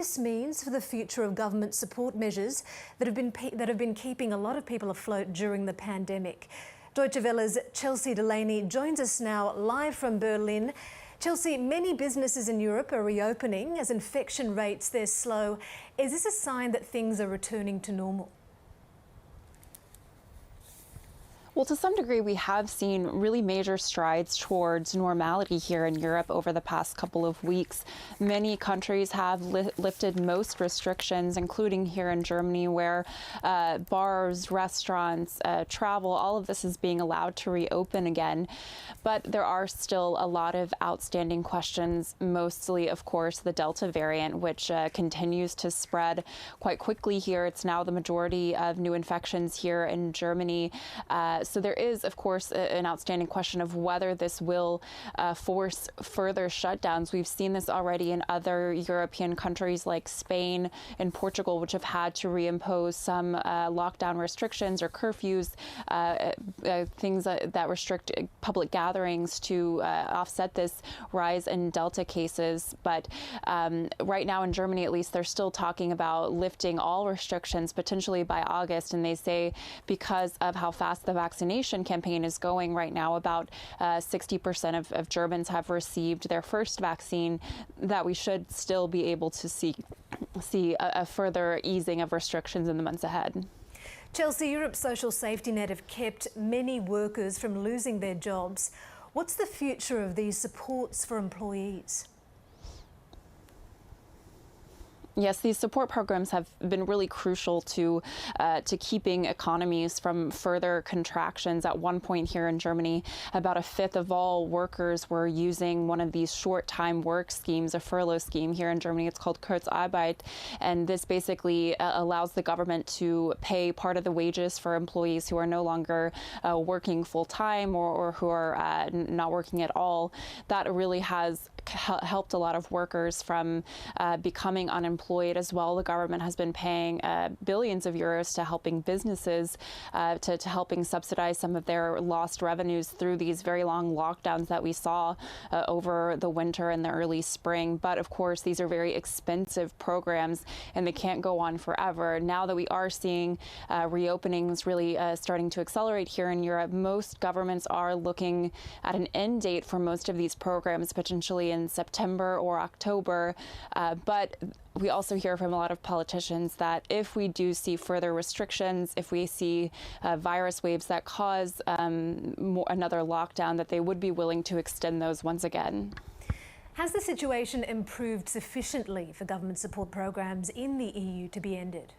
This means for the future of government support measures that have been keeping a lot of people afloat during the pandemic. Deutsche Welle's Chelsey Dulaney joins us now live from Berlin. Chelsey, many businesses in Europe are reopening as infection rates they're slow. Is this a sign that things are returning to normal? Well, to some degree, we have seen really major strides towards normality here in Europe over the past couple of weeks. Many countries have lifted most restrictions, including here in Germany, where bars, restaurants, travel, all of this is being allowed to reopen again. But there are still a lot of outstanding questions, mostly, of course, the Delta variant, which continues to spread quite quickly here. It's now the majority of new infections here in Germany. So there is, of course, an outstanding question of whether this will force further shutdowns. We've seen this already in other European countries like Spain and Portugal, which have had to reimpose some lockdown restrictions or curfews, things that restrict public gatherings to offset this rise in Delta cases. But right now in Germany, at least, they're still talking about lifting all restrictions potentially by August. And they say because of how fast the vaccination campaign is going right now, about 60% of Germans have received their first vaccine, that we should still be able to see a further easing of restrictions in the months ahead. Chelsey, Europe's social safety net have kept many workers from losing their jobs. What's the future of these supports for employees? Yes, these support programs have been really crucial to keeping economies from further contractions. At one point here in Germany, about a fifth of all workers were using one of these short-time work schemes, a furlough scheme. Here in Germany, it's called Kurzarbeit, and this basically allows the government to pay part of the wages for employees who are no longer working full-time or who are not working at all. That really has helped a lot of workers from becoming unemployed as well. The government has been paying billions of euros to helping businesses, to helping subsidize some of their lost revenues through these very long lockdowns that we saw over the winter and the early spring. But of course, these are very expensive programs and they can't go on forever. Now that we are seeing reopenings really starting to accelerate here in Europe, most governments are looking at an end date for most of these programs, potentially in September or October. But we also hear from a lot of politicians that if we do see further restrictions, if we see virus waves that cause another lockdown, that they would be willing to extend those once again. Has the situation improved sufficiently for government support programs in the EU to be ended?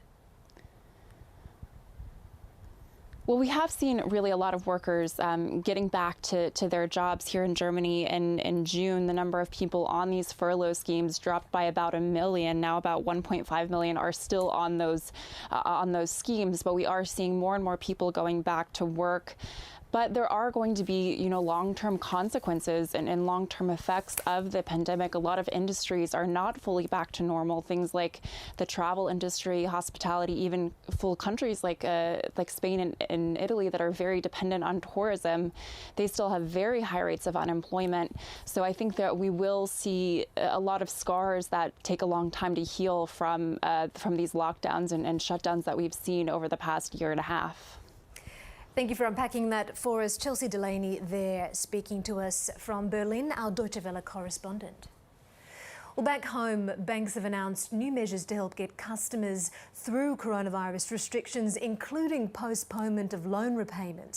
Well, we have seen really a lot of workers getting back to their jobs here in Germany. In June, the number of people on these furlough schemes dropped by about 1 million. Now about 1.5 million are still on those schemes, but we are seeing more and more people going back to work. But there are going to be, long-term consequences and long-term effects of the pandemic. A lot of industries are not fully back to normal. Things like the travel industry, hospitality, even full countries like Spain and Italy that are very dependent on tourism, they still have very high rates of unemployment. So I think that we will see a lot of scars that take a long time to heal from these lockdowns and shutdowns that we've seen over the past year and a half. Thank you for unpacking that for us. Chelsey Dulaney there speaking to us from Berlin, our Deutsche Welle correspondent. Well, back home, banks have announced new measures to help get customers through coronavirus restrictions, including postponement of loan repayments.